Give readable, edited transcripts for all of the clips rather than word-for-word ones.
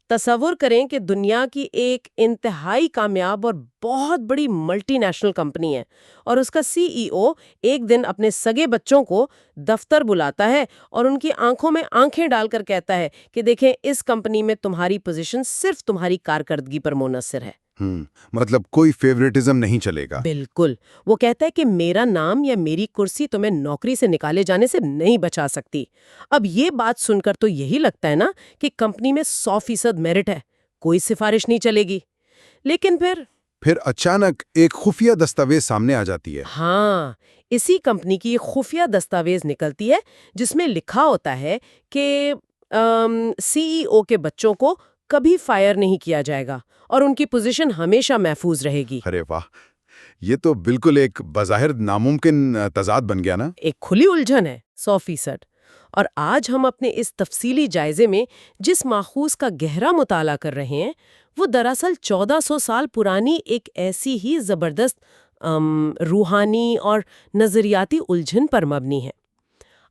تصور کریں کہ دنیا کی ایک انتہائی کامیاب اور بہت بڑی ملٹی نیشنل کمپنی ہے، اور اس کا CEO ایک دن اپنے سگے بچوں کو دفتر بلاتا ہے اور ان کی آنکھوں میں آنکھیں ڈال کر کہتا ہے کہ دیکھیں، اس کمپنی میں تمہاری پوزیشن صرف تمہاری کارکردگی پر منحصر ہے۔ مطلب کوئی فیوریٹزم نہیں چلے گا؟ بالکل۔ وہ کہتا ہے کہ میرا نام یا میری کرسی تمہیں نوکری سے نکالے جانے سے نہیں بچا سکتی۔ اب یہ بات سن کر تو یہی لگتا ہے نا کہ کمپنی میں 100% میرٹ ہے، کوئی سفارش نہیں چلے گی۔ لیکن پھر اچانک ایک خفیہ دستاویز سامنے آ جاتی ہے۔ ہاں، اسی کمپنی کی ایک خفیہ دستاویز نکلتی ہے جس میں لکھا ہوتا ہے کہ CEO کے بچوں کو کبھی فائر نہیں کیا جائے گا اور ان کی پوزیشن ہمیشہ محفوظ رہے گی۔ ارے واہ، یہ تو بالکل ایک بظاہر ناممکن تضاد بن گیا نا۔ ایک کھلی الجھن ہے، 100%۔ اور آج ہم اپنے اس تفصیلی جائزے میں جس ماخوذ کا گہرا مطالعہ کر رہے ہیں وہ دراصل 1400 سال پرانی ایک ایسی ہی زبردست روحانی اور نظریاتی الجھن پر مبنی ہے۔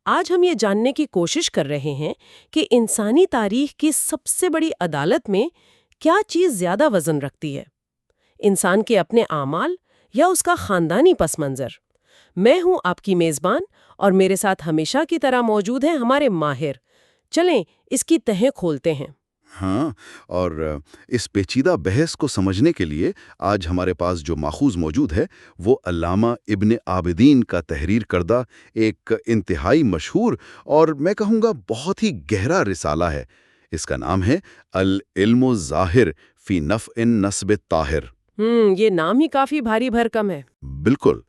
آج ہم یہ جاننے کی کوشش کر رہے ہیں کہ انسانی تاریخ کی سب سے بڑی عدالت میں کیا چیز زیادہ وزن رکھتی ہے، انسان کے اپنے اعمال یا اس کا خاندانی پس منظر۔ میں ہوں آپ کی میزبان، اور میرے ساتھ ہمیشہ کی طرح موجود ہیں ہمارے ماہر۔ چلیں اس کی تہیں کھولتے ہیں۔ ہاں، اور اس پیچیدہ بحث کو سمجھنے کے لیے آج ہمارے پاس جو ماخوذ موجود ہے وہ علامہ ابن عابدین کا تحریر کردہ ایک انتہائی مشہور اور میں کہوں گا بہت ہی گہرا رسالہ ہے۔ اس کا نام ہے العلم الظاہر فی نفع النسب الطاہر۔ یہ نام ہی کافی بھاری بھرکم ہے۔ بالکل،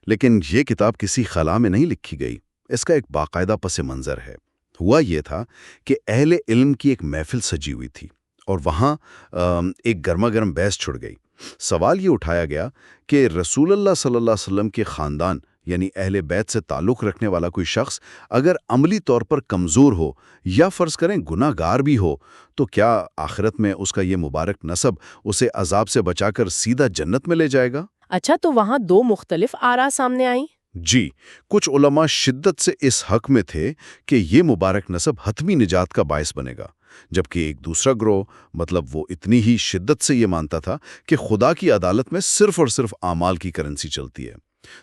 لیکن یہ کتاب کسی خلا میں نہیں لکھی گئی، اس کا ایک باقاعدہ پس منظر ہے۔ ہوا یہ تھا کہ اہل علم کی ایک محفل سجی ہوئی تھی اور وہاں ایک گرما گرم بحث چھڑ گئی۔ سوال یہ اٹھایا گیا کہ رسول اللہ صلی اللہ علیہ وسلم کے خاندان یعنی اہل بیت سے تعلق رکھنے والا کوئی شخص اگر عملی طور پر کمزور ہو یا فرض کریں گناہ گار بھی ہو تو کیا آخرت میں اس کا یہ مبارک نسب اسے عذاب سے بچا کر سیدھا جنت میں لے جائے گا؟ اچھا، تو وہاں دو مختلف آراء سامنے آئیں۔ جی، کچھ علماء شدت سے اس حق میں تھے کہ یہ مبارک نسب حتمی نجات کا باعث بنے گا، جبکہ ایک دوسرا گروہ مطلب وہ اتنی ہی شدت سے یہ مانتا تھا کہ خدا کی عدالت میں صرف اور صرف اعمال کی کرنسی چلتی ہے۔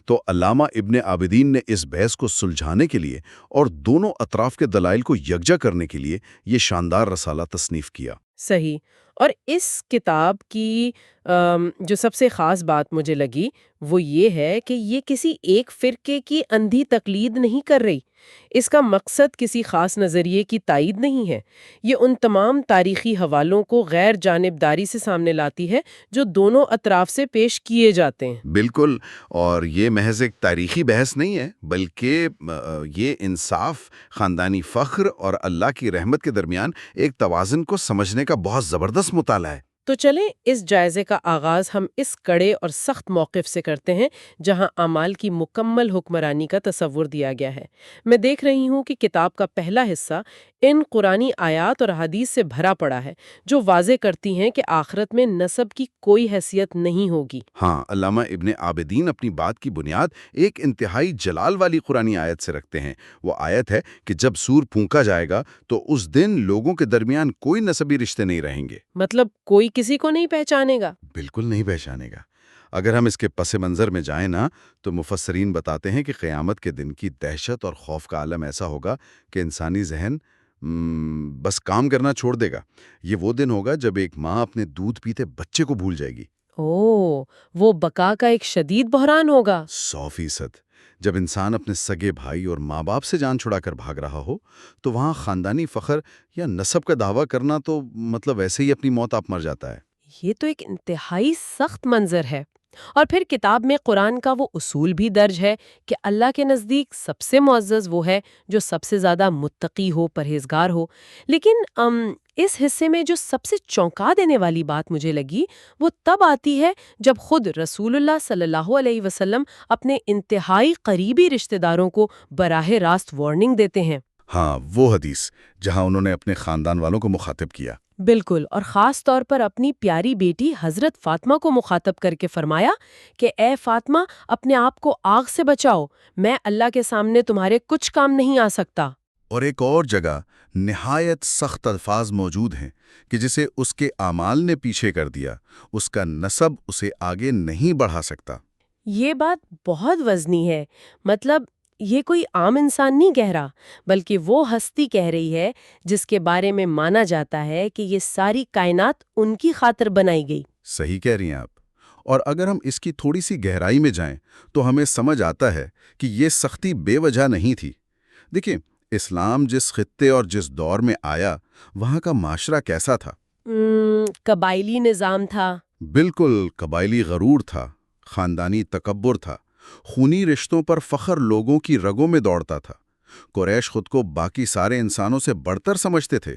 تو علامہ ابن عابدین نے اس بحث کو سلجھانے کے لیے اور دونوں اطراف کے دلائل کو یکجا کرنے کے لیے یہ شاندار رسالہ تصنیف کیا۔ صحیح۔ اور اس کتاب کی جو سب سے خاص بات مجھے لگی وہ یہ ہے کہ یہ کسی ایک فرقے کی اندھی تقلید نہیں کر رہی۔ اس کا مقصد کسی خاص نظریے کی تائید نہیں ہے، یہ ان تمام تاریخی حوالوں کو غیر جانبداری سے سامنے لاتی ہے جو دونوں اطراف سے پیش کیے جاتے ہیں۔ بالکل، اور یہ محض ایک تاریخی بحث نہیں ہے بلکہ یہ انصاف، خاندانی فخر اور اللہ کی رحمت کے درمیان ایک توازن کو سمجھنے کا بہت زبردست مطالعہ ہے۔ تو چلیں اس جائزے کا آغاز ہم اس کڑے اور سخت موقف سے کرتے ہیں جہاں اعمال کی مکمل حکمرانی کا تصور دیا گیا ہے۔ میں دیکھ رہی ہوں کہ کتاب کا پہلا حصہ ان قرآنی آیات اور حدیث سے بھرا پڑا ہے جو واضح کرتی ہیں کہ آخرت میں نسب کی کوئی حیثیت نہیں ہوگی۔ ہاں، علامہ ابن عابدین اپنی بات کی بنیاد ایک انتہائی جلال والی قرآنی آیت سے رکھتے ہیں۔ وہ آیت ہے کہ جب سور پھونکا جائے گا تو اس دن لوگوں کے درمیان کوئی نسبی رشتے نہیں رہیں گے۔ مطلب کوئی کسی کو نہیں پہچانے گا؟ بالکل نہیں پہچانے گا۔ اگر ہم اس کے پس منظر میں جائیں نا تو مفسرین بتاتے ہیں کہ قیامت کے دن کی دہشت اور خوف کا عالم ایسا ہوگا کہ انسانی ذہن بس کام کرنا چھوڑ دے گا۔ یہ وہ دن ہوگا جب ایک ماں اپنے دودھ پیتے بچے کو بھول جائے گی۔ وہ بقا کا ایک شدید بحران ہوگا۔ 100%۔ جب انسان اپنے سگے بھائی اور ماں باپ سے جان چھڑا کر بھاگ رہا ہو تو وہاں خاندانی فخر یا نسب کا دعویٰ کرنا تو مطلب ایسے ہی اپنی موت آپ مر جاتا ہے۔ یہ تو ایک انتہائی سخت منظر ہے۔ اور پھر کتاب میں قرآن کا وہ اصول بھی درج ہے کہ اللہ کے نزدیک سب سے معزز وہ ہے جو سب سے زیادہ متقی ہو، پرہیزگار ہو۔ لیکن اس حصے میں جو سب سے چونکا دینے والی بات مجھے لگی وہ تب آتی ہے جب خود رسول اللہ صلی اللہ علیہ وسلم اپنے انتہائی قریبی رشتہ داروں کو براہ راست وارننگ دیتے ہیں۔ ہاں، وہ حدیث جہاں انہوں نے اپنے خاندان والوں کو مخاطب کیا۔ بالکل، اور خاص طور پر اپنی پیاری بیٹی حضرت فاطمہ کو مخاطب کر کے فرمایا کہ اے فاطمہ، اپنے آپ کو آگ سے بچاؤ، میں اللہ کے سامنے تمہارے کچھ کام نہیں آ سکتا۔ اور ایک اور جگہ نہایت سخت الفاظ موجود ہیں کہ جسے اس کے اعمال نے پیچھے کر دیا، اس کا نسب اسے آگے نہیں بڑھا سکتا۔ یہ بات بہت وزنی ہے، مطلب یہ کوئی عام انسان نہیں کہہ رہا، بلکہ وہ ہستی کہہ رہی ہے جس کے بارے میں مانا جاتا ہے کہ یہ ساری کائنات ان کی خاطر بنائی گئی۔ صحیح کہہ رہی ہیں آپ۔ اور اگر ہم اس کی تھوڑی سی گہرائی میں جائیں تو ہمیں سمجھ آتا ہے کہ یہ سختی بے وجہ نہیں تھی۔ دیکھیں، اسلام جس خطے اور جس دور میں آیا، وہاں کا معاشرہ کیسا تھا؟ قبائلی نظام تھا۔ بالکل قبائلی غرور تھا، خاندانی تکبر تھا، خونی رشتوں پر فخر لوگوں کی رگوں میں دوڑتا تھا۔ قریش خود کو باقی سارے انسانوں سے بڑھتر سمجھتے تھے۔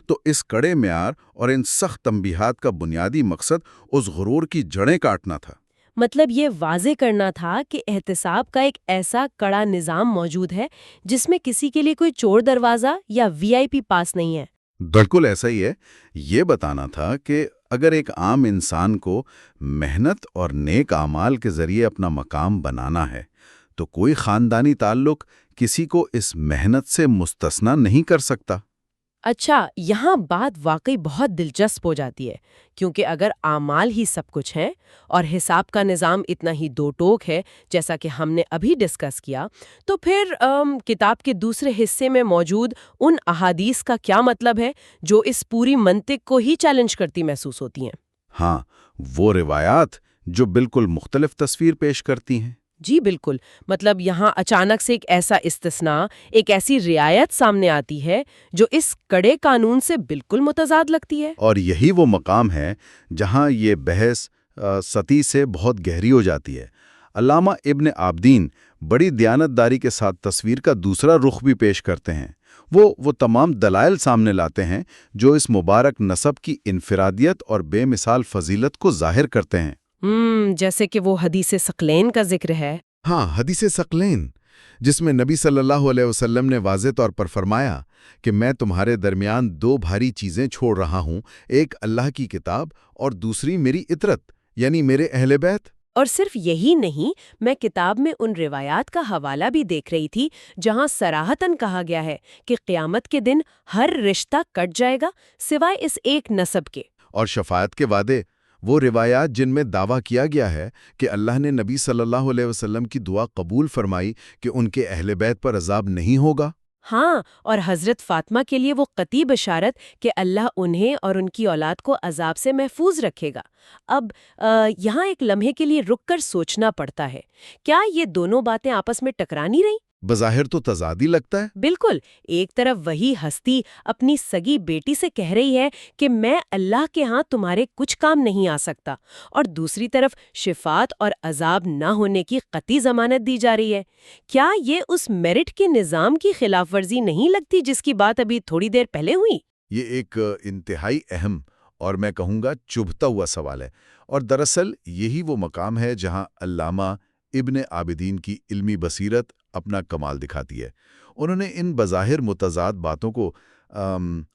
تو اس کڑے معیار اور ان سخت تنبیہات کا بنیادی مقصد اس غرور کی جڑیں کاٹنا تھا۔ مطلب یہ واضح کرنا تھا کہ احتساب کا ایک ایسا کڑا نظام موجود ہے جس میں کسی کے لیے کوئی چور دروازہ یا VIP پاس نہیں ہے۔ بالکل ایسا ہی ہے۔ یہ بتانا تھا کہ اگر ایک عام انسان کو محنت اور نیک اعمال کے ذریعے اپنا مقام بنانا ہے تو کوئی خاندانی تعلق کسی کو اس محنت سے مستثنی نہیں کر سکتا۔ اچھا، یہاں بات واقعی بہت دلچسپ ہو جاتی ہے، کیونکہ اگر اعمال ہی سب کچھ ہیں اور حساب کا نظام اتنا ہی دو ٹوک ہے جیسا کہ ہم نے ابھی ڈسکس کیا، تو پھر کتاب کے دوسرے حصے میں موجود ان احادیث کا کیا مطلب ہے جو اس پوری منطق کو ہی چیلنج کرتی محسوس ہوتی ہیں؟ ہاں، وہ روایات جو بالکل مختلف تصویر پیش کرتی ہیں۔ جی بالکل، مطلب یہاں اچانک سے ایک ایسا استثناء، ایک ایسی رعایت سامنے آتی ہے جو اس کڑے قانون سے بالکل متضاد لگتی ہے۔ اور یہی وہ مقام ہے جہاں یہ بحث سطحی سے بہت گہری ہو جاتی ہے۔ علامہ ابن عابدین بڑی دیانتداری کے ساتھ تصویر کا دوسرا رخ بھی پیش کرتے ہیں۔ وہ تمام دلائل سامنے لاتے ہیں جو اس مبارک نسب کی انفرادیت اور بے مثال فضیلت کو ظاہر کرتے ہیں۔ جیسے کہ وہ حدیث ثقلین کا ذکر ہے۔ ہاں، حدیث ثقلین، جس میں نبی صلی اللہ علیہ وسلم نے واضح طور پر فرمایا کہ میں تمہارے درمیان دو بھاری چیزیں چھوڑ رہا ہوں، ایک اللہ کی کتاب اور دوسری میری اطرت، یعنی میرے اہل بیت۔ اور صرف یہی نہیں، میں کتاب میں ان روایات کا حوالہ بھی دیکھ رہی تھی جہاں صراحتاً کہا گیا ہے کہ قیامت کے دن ہر رشتہ کٹ جائے گا سوائے اس ایک نسب کے۔ اور شفاعت کے وعدے، وہ روایات جن میں دعویٰ کیا گیا ہے کہ اللہ نے نبی صلی اللہ علیہ وسلم کی دعا قبول فرمائی کہ ان کے اہل بیت پر عذاب نہیں ہوگا۔ ہاں، اور حضرت فاطمہ کے لیے وہ قطعی بشارت کہ اللہ انہیں اور ان کی اولاد کو عذاب سے محفوظ رکھے گا۔ اب یہاں ایک لمحے کے لیے رک کر سوچنا پڑتا ہے، کیا یہ دونوں باتیں آپس میں ٹکرا نہیں رہی؟ بظاہر تو تضادی لگتا ہے۔ بالکل، ایک طرف وہی ہستی اپنی سگی بیٹی سے کہہ رہی ہے کہ میں اللہ کے ہاں تمہارے کچھ کام نہیں آ سکتا، اور دوسری طرف شفاعت اور عذاب نہ ہونے کی قطعی ضمانت دی جا رہی ہے۔ کیا یہ اس میرٹ کے نظام کی خلاف ورزی نہیں لگتی جس کی بات ابھی تھوڑی دیر پہلے ہوئی؟ یہ ایک انتہائی اہم اور میں کہوں گا چبھتا ہوا سوال ہے، اور دراصل یہی وہ مقام ہے جہاں علامہ ابن عابدین کی علمی بصیرت اپنا کمال دکھاتی ہے۔ انہوں نے ان بظاہر متضاد باتوں کو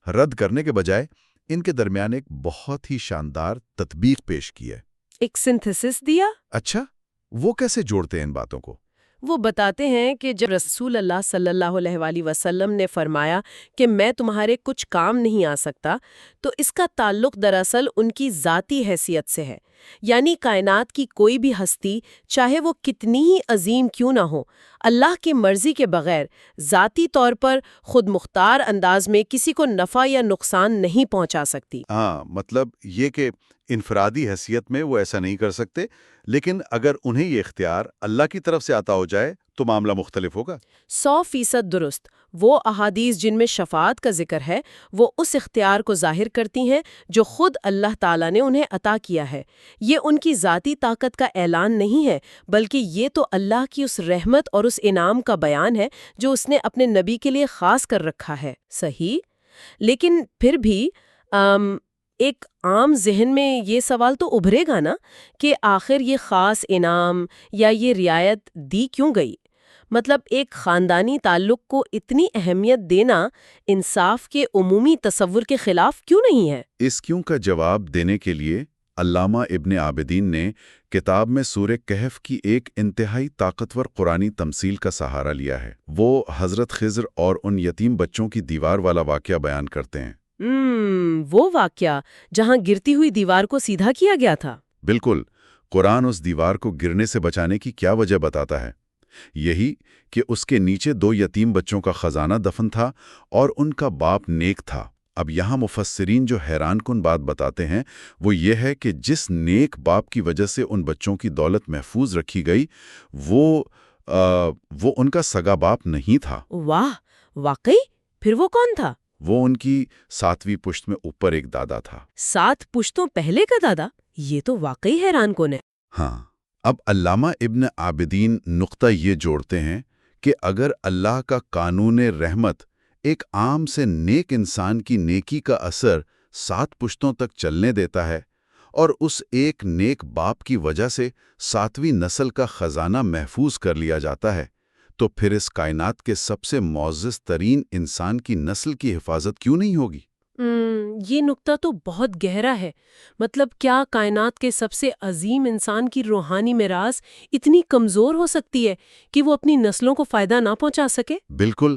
رد کرنے کے بجائے ان کے درمیان ایک بہت ہی شاندار تطبیق پیش کی ہے۔ ایک سنتھسس دیا۔ اچھا، وہ کیسے جوڑتے ہیں ان باتوں کو؟ وہ بتاتے ہیں کہ جب رسول اللہ صلی اللہ علیہ وآلہ وسلم نے فرمایا کہ میں تمہارے کچھ کام نہیں آ سکتا، تو اس کا تعلق دراصل ان کی ذاتی حیثیت سے ہے۔ یعنی کائنات کی کوئی بھی ہستی، چاہے وہ کتنی ہی عظیم کیوں نہ ہو، اللہ کی مرضی کے بغیر ذاتی طور پر خود مختار انداز میں کسی کو نفع یا نقصان نہیں پہنچا سکتی۔ ہاں، مطلب یہ کہ انفرادی حیثیت میں وہ ایسا نہیں کر سکتے، لیکن اگر انہیں یہ اختیار اللہ کی طرف سے عطا ہو جائے تو معاملہ مختلف ہوگا۔ 100% درست۔ وہ احادیث جن میں شفاعت کا ذکر ہے وہ اس اختیار کو ظاہر کرتی ہیں جو خود اللہ تعالیٰ نے انہیں عطا کیا ہے۔ یہ ان کی ذاتی طاقت کا اعلان نہیں ہے، بلکہ یہ تو اللہ کی اس رحمت اور اس انعام کا بیان ہے جو اس نے اپنے نبی کے لیے خاص کر رکھا ہے۔ صحیح؟ لیکن پھر بھی ایک عام ذہن میں یہ سوال تو ابھرے گا نا کہ آخر یہ خاص انعام یا یہ رعایت دی کیوں گئی؟ مطلب ایک خاندانی تعلق کو اتنی اہمیت دینا انصاف کے عمومی تصور کے خلاف کیوں نہیں ہے؟ اس کیوں کا جواب دینے کے لیے علامہ ابن عابدین نے کتاب میں سورہ کہف کی ایک انتہائی طاقتور قرآنی تمثیل کا سہارا لیا ہے۔ وہ حضرت خضر اور ان یتیم بچوں کی دیوار والا واقعہ بیان کرتے ہیں۔ وہ واقعہ جہاں گرتی ہوئی دیوار کو سیدھا کیا گیا تھا۔ بالکل، قرآن اس دیوار کو گرنے سے بچانے کی کیا وجہ بتاتا ہے؟ یہی کہ اس کے نیچے 2 یتیم بچوں کا خزانہ دفن تھا اور ان کا باپ نیک تھا۔ اب یہاں مفسرین جو حیران کن بات بتاتے ہیں وہ یہ ہے کہ جس نیک باپ کی وجہ سے ان بچوں کی دولت محفوظ رکھی گئی وہ ان کا سگا باپ نہیں تھا۔ واہ، واقعی؟ پھر وہ کون تھا؟ وہ ان کی 7ویں پشت میں اوپر ایک دادا تھا۔ 7 پشتوں پہلے کا دادا؟ یہ تو واقعی حیران کن ہے۔ ہاں، اب علامہ ابن عابدین نقطہ یہ جوڑتے ہیں کہ اگر اللہ کا قانون رحمت ایک عام سے نیک انسان کی نیکی کا اثر 7 پشتوں تک چلنے دیتا ہے اور اس ایک نیک باپ کی وجہ سے 7ویں نسل کا خزانہ محفوظ کر لیا جاتا ہے، تو پھر اس کائنات کے سب سے معزز ترین انسان کی نسل کی حفاظت کیوں نہیں ہوگی؟ یہ نقطہ تو بہت گہرا ہے۔ مطلب کیا کائنات کے سب سے عظیم انسان کی روحانی میراث اتنی کمزور ہو سکتی ہے کہ وہ اپنی نسلوں کو فائدہ نہ پہنچا سکے؟ بالکل،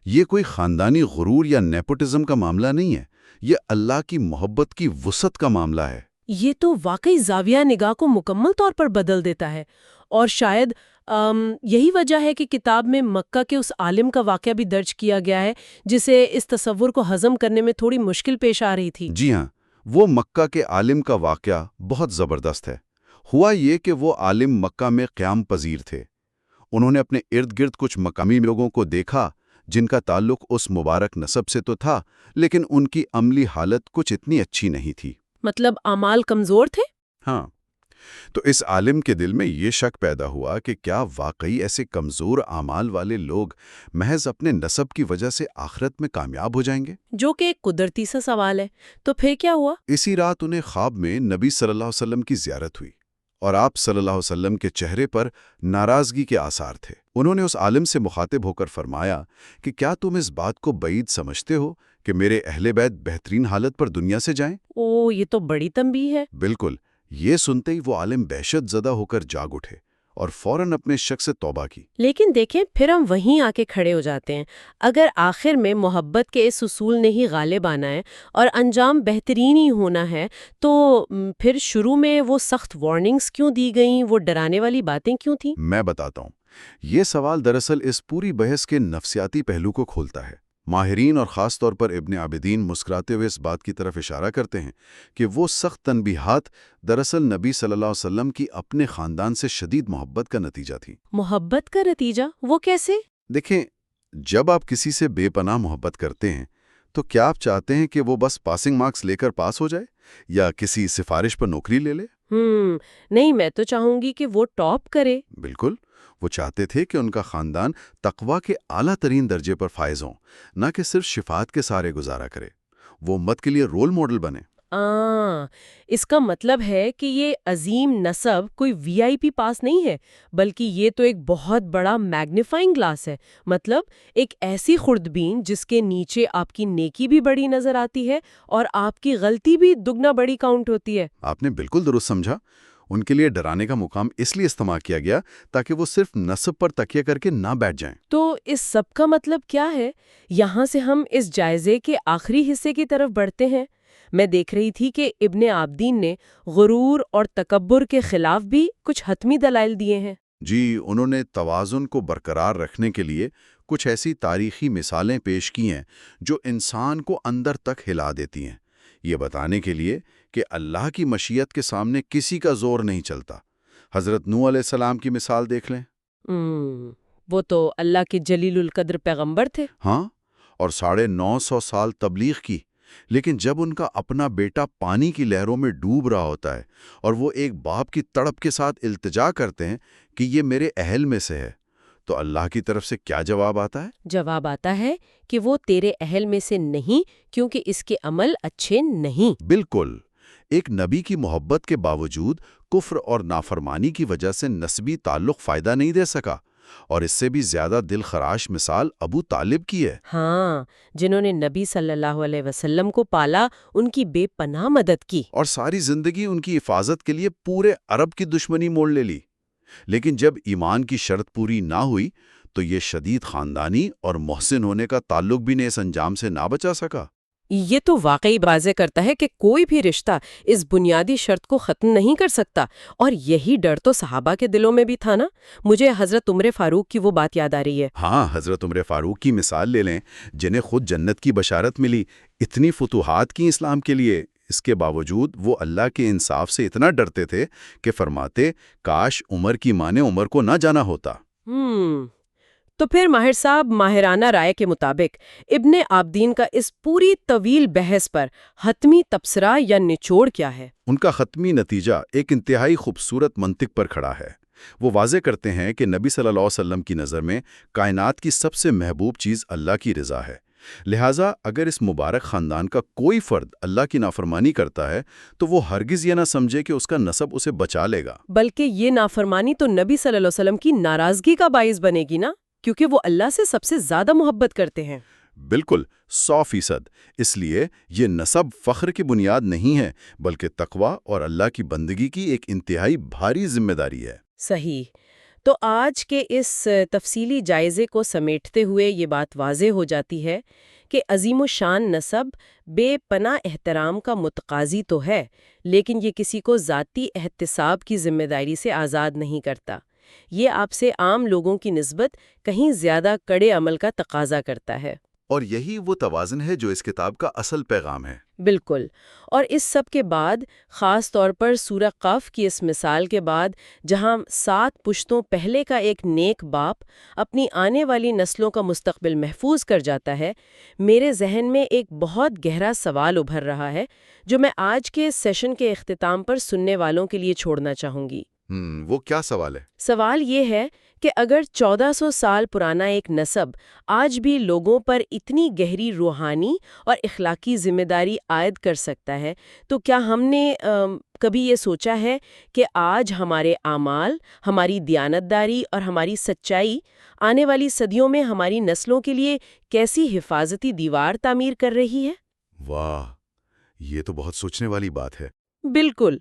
یہ کوئی خاندانی غرور یا نیپوٹزم کا معاملہ نہیں ہے، یہ اللہ کی محبت کی وسعت کا معاملہ ہے۔ یہ تو واقعی زاویہ نگاہ کو مکمل طور پر بدل دیتا ہے، اور شاید یہی وجہ ہے کہ کتاب میں مکہ کے اس عالم کا واقعہ بھی درج کیا گیا ہے جسے اس تصور کو ہضم کرنے میں تھوڑی مشکل پیش آ رہی تھی۔ جی ہاں، وہ مکہ کے عالم کا واقعہ بہت زبردست ہے۔ ہوا یہ کہ وہ عالم مکہ میں قیام پذیر تھے۔ انہوں نے اپنے ارد گرد کچھ مقامی لوگوں کو دیکھا جن کا تعلق اس مبارک نسب سے تو تھا، لیکن ان کی عملی حالت کچھ اتنی اچھی نہیں تھی۔ مطلب اعمال کمزور تھے؟ ہاں، تو اس عالم کے دل میں یہ شک پیدا ہوا کہ کیا واقعی ایسے کمزور اعمال والے لوگ محض اپنے نسب کی وجہ سے آخرت میں کامیاب ہو جائیں گے؟ جو کہ ایک قدرتی سا سوال ہے۔ تو پھر کیا ہوا؟ اسی رات انہیں خواب میں نبی صلی اللہ علیہ وسلم کی زیارت ہوئی اور آپ صلی اللہ علیہ وسلم کے چہرے پر ناراضگی کے آثار تھے۔ انہوں نے اس عالم سے مخاطب ہو کر فرمایا کہ کیا تم اس بات کو بعید سمجھتے ہو کہ میرے اہل بیت بہترین حالت پر دنیا سے جائیں؟ یہ تو بڑی تنبیہ ہے۔ بالکل، یہ سنتے ہی وہ عالم دہشت زدہ ہو کر جاگ اٹھے اور فوراً اپنے شک سے توبہ کی۔ لیکن دیکھیں، پھر ہم وہیں آ کے کھڑے ہو جاتے ہیں۔ اگر آخر میں محبت کے اس اصول نے ہی غالب آنا ہے اور انجام بہترین ہی ہونا ہے، تو پھر شروع میں وہ سخت وارننگز کیوں دی گئیں، وہ ڈرانے والی باتیں کیوں تھیں؟ میں بتاتا ہوں۔ یہ سوال دراصل اس پوری بحث کے نفسیاتی پہلو کو کھولتا ہے۔ ماہرین اور خاص طور پر ابن عابدین مسکراتے ہوئے اس بات کی طرف اشارہ کرتے ہیں کہ وہ سخت تنبیہات دراصل نبی صلی اللہ علیہ وسلم کی اپنے خاندان سے شدید محبت کا نتیجہ تھی۔ محبت کا نتیجہ؟ وہ کیسے؟ دیکھیں، جب آپ کسی سے بے پناہ محبت کرتے ہیں تو کیا آپ چاہتے ہیں کہ وہ بس پاسنگ مارکس لے کر پاس ہو جائے یا کسی سفارش پر نوکری لے لے؟ نہیں، میں تو چاہوں گی کہ وہ ٹاپ کرے۔ بالکل، وہ چاہتے تھے کہ ان کا خاندان تقویٰ کے اعلیٰ ترین درجے پر فائز ہوں، نہ کہ صرف شفاعت کے سارے گزارا کرے۔ وہ امت کے لیے رول ماڈل بنے۔ اس کا مطلب ہے کہ یہ عظیم نسب کوئی وی آئی پی پاس نہیں ہے، بلکہ یہ تو ایک بہت بڑا میگنیفائنگ گلاس ہے۔ مطلب ایک ایسی خوردبین جس کے نیچے آپ کی نیکی بھی بڑی نظر آتی ہے اور آپ کی غلطی بھی دگنا بڑی کاؤنٹ ہوتی ہے۔ آپ نے بالکل درست سمجھا۔ ان کے لیے ڈرانے کا مقام اس لیے استعمال کیا گیا تاکہ وہ صرف نسب پر تکیہ کر کے نہ بیٹھ جائیں۔ تو اس سب کا مطلب کیا ہے؟ یہاں سے ہم اس جائزے کے آخری حصے کی طرف بڑھتے ہیں۔ میں دیکھ رہی تھی کہ ابن عابدین نے غرور اور تکبر کے خلاف بھی کچھ حتمی دلائل دیے ہیں۔ جی، انہوں نے توازن کو برقرار رکھنے کے لیے کچھ ایسی تاریخی مثالیں پیش کی ہیں جو انسان کو اندر تک ہلا دیتی ہیں، یہ بتانے کے لیے کہ اللہ کی مشیت کے سامنے کسی کا زور نہیں چلتا۔ حضرت نوح علیہ السلام کی مثال دیکھ لیں۔ وہ تو اللہ کے جلیل القدر پیغمبر تھے۔ ہاں، اور 950 سال تبلیغ کی، لیکن جب ان کا اپنا بیٹا پانی کی لہروں میں ڈوب رہا ہوتا ہے اور وہ ایک باپ کی تڑپ کے ساتھ التجا کرتے ہیں کہ یہ میرے اہل میں سے ہے، تو اللہ کی طرف سے کیا جواب آتا ہے؟ جواب آتا ہے کہ وہ تیرے اہل میں سے نہیں، کیونکہ اس کے عمل اچھے نہیں۔ بالکل، ایک نبی کی محبت کے باوجود کفر اور نافرمانی کی وجہ سے نسبی تعلق فائدہ نہیں دے سکا، اور اس سے بھی زیادہ دل خراش مثال ابو طالب کی ہے۔ ہاں، جنہوں نے نبی صلی اللہ علیہ وسلم کو پالا، ان کی بے پناہ مدد کی۔ اور ساری زندگی ان کی حفاظت کے لیے پورے عرب کی دشمنی موڑ لے لی۔ لیکن جب ایمان کی شرط پوری نہ ہوئی تو یہ شدید خاندانی اور محسن ہونے کا تعلق بھی نے اس انجام سے نہ بچا سکا۔ یہ تو واقعی واضح کرتا ہے کہ کوئی بھی رشتہ اس بنیادی شرط کو ختم نہیں کر سکتا، اور یہی ڈر تو صحابہ کے دلوں میں بھی تھا نا۔ مجھے حضرت عمر فاروق کی وہ بات یاد آ رہی ہے۔ ہاں، حضرت عمر فاروق کی مثال لے لیں، جنہیں خود جنت کی بشارت ملی، اتنی فتوحات کی اسلام کے لیے، اس کے باوجود وہ اللہ کے انصاف سے اتنا ڈرتے تھے کہ فرماتے کاش عمر کی ماں نے عمر کو نہ جانا ہوتا۔ تو پھر ماہر صاحب، ماہرانہ رائے کے مطابق ابن عابدین کا اس پوری طویل بحث پر حتمی تبصرہ یا نچوڑ کیا ہے؟ ان کا حتمی نتیجہ ایک انتہائی خوبصورت منطق پر کھڑا ہے۔ وہ واضح کرتے ہیں کہ نبی صلی اللہ علیہ وسلم کی نظر میں کائنات کی سب سے محبوب چیز اللہ کی رضا ہے۔ لہٰذا اگر اس مبارک خاندان کا کوئی فرد اللہ کی نافرمانی کرتا ہے تو وہ ہرگز یہ نہ سمجھے کہ اس کا نسب اسے بچا لے گا، بلکہ یہ نافرمانی تو نبی صلی اللہ علیہ وسلم کی ناراضگی کا باعث بنے گی نا، کیونکہ وہ اللہ سے سب سے زیادہ محبت کرتے ہیں۔ بالکل 100%۔ اس لیے یہ نسب فخر کی بنیاد نہیں ہے، بلکہ تقوی اور اللہ کی بندگی کی ایک انتہائی بھاری ذمہ داری ہے۔ صحیح۔ تو آج کے اس تفصیلی جائزے کو سمیٹتے ہوئے یہ بات واضح ہو جاتی ہے کہ عظیم الشان نسب بے پناہ احترام کا متقاضی تو ہے، لیکن یہ کسی کو ذاتی احتساب کی ذمہ داری سے آزاد نہیں کرتا۔ یہ آپ سے عام لوگوں کی نسبت کہیں زیادہ کڑے عمل کا تقاضا کرتا ہے۔ اور یہی وہ توازن ہے جو اس کتاب کا اصل پیغام ہے۔ بالکل۔ اور اس سب کے بعد، خاص طور پر سورہ قاف کی اس مثال کے بعد، جہاں 7 پشتوں پہلے کا ایک نیک باپ اپنی آنے والی نسلوں کا مستقبل محفوظ کر جاتا ہے، میرے ذہن میں ایک بہت گہرا سوال ابھر رہا ہے جو میں آج کے سیشن کے اختتام پر سننے والوں کے لیے چھوڑنا چاہوں گی۔ وہ کیا سوال ہے؟ سوال یہ ہے کہ اگر 1400 سال پرانا ایک نسب آج بھی لوگوں پر اتنی گہری روحانی اور اخلاقی ذمہ داری عائد کر سکتا ہے، تو کیا ہم نے کبھی یہ سوچا ہے کہ آج ہمارے اعمال، ہماری دیانتداری اور ہماری سچائی آنے والی صدیوں میں ہماری نسلوں کے لیے کیسی حفاظتی دیوار تعمیر کر رہی ہے؟ واہ، یہ تو بہت سوچنے والی بات ہے۔ بالکل۔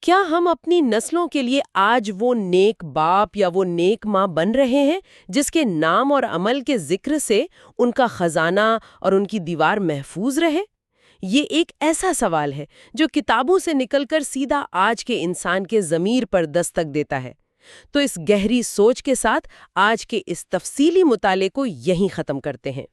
کیا ہم اپنی نسلوں کے لیے آج وہ نیک باپ یا وہ نیک ماں بن رہے ہیں جس کے نام اور عمل کے ذکر سے ان کا خزانہ اور ان کی دیوار محفوظ رہے؟ یہ ایک ایسا سوال ہے جو کتابوں سے نکل کر سیدھا آج کے انسان کے ضمیر پر دستک دیتا ہے۔ تو اس گہری سوچ کے ساتھ آج کے اس تفصیلی مطالعے کو یہیں ختم کرتے ہیں۔